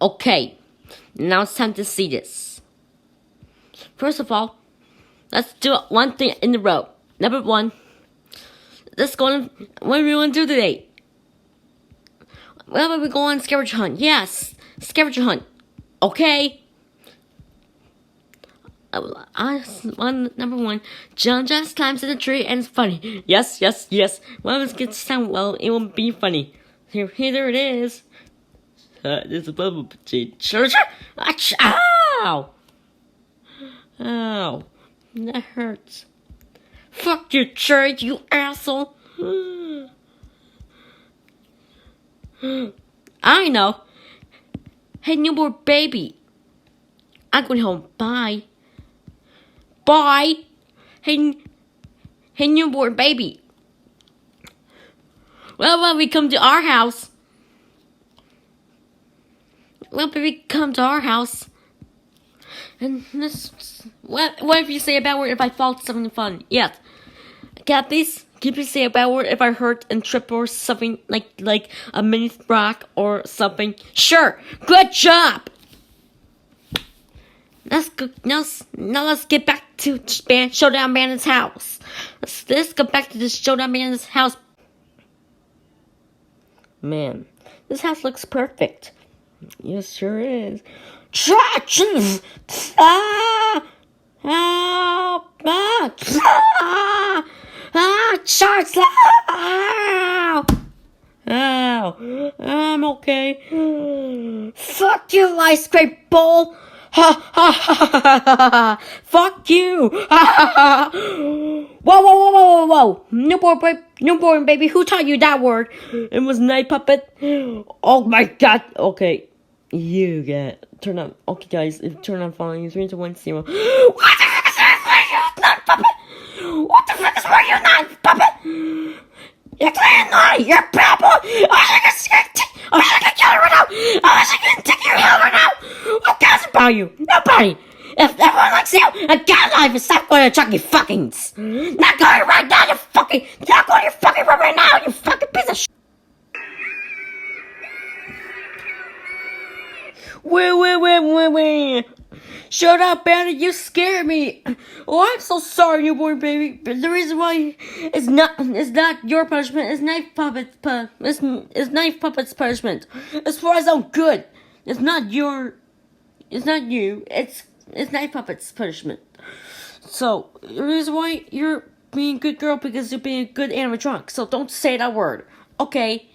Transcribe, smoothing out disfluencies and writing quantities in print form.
Okay, now it's time to see this. First of all, let's do one thing in a row. Number one, let's go on. What do we want to do today? Well, we go on scavenger hunt. Yes, scavenger hunt. Okay. Number one, John just climbs in the tree and it's funny. Yes. Well, it's going to sound well. It won't be funny. Here it is. There's a bubble church. Ow! Ow! That hurts. Fuck you, church, you asshole. I know. Hey, newborn baby. I'm going home. Bye. Bye. Hey, newborn baby. Well, we come to our house. Well, baby, come to our house. And this, what if you say a bad word if I fall to something fun? Yes. Can you please say a bad word if I hurt and trip or something like a mini rock or something? Sure. Good job. Let's go. Now let's get back to Showdown Bandit's house. Let's go back to this Showdown Bandit's house. Man, this house looks perfect. Yes, sure is. Help! Sharks! Ow! I'm okay. Fuck you, ice cream bowl! Fuck you! Whoa! Newborn baby, who taught you that word? It was Night Puppet. Oh my god. Okay. You get turn on. Okay, guys, turn on following 3, 2, 1, 0. What the fuck is that? Night Puppet? What the fuck is wrong, you Night Puppet? You're clearly naughty. You're a bad boy. I wish I could kill you right now. I wish I could take your head right now. Who cares about you? Nobody. If everyone likes you, a god life is stop going to Chucky fuckings. Not going right now, you fucking. Not going to your fucking room right now, you fucking piece of shit. Wait. Shut up, Bandit, you scared me. Oh, I'm so sorry, newborn baby. But the reason why it's not your punishment. It's Knife Puppet's it's Knife Puppet's punishment. As far as I'm good, it's not you. It's Knife Puppet's punishment. So the reason why you're being a good girl because you're being a good animatronic. So don't say that word, okay?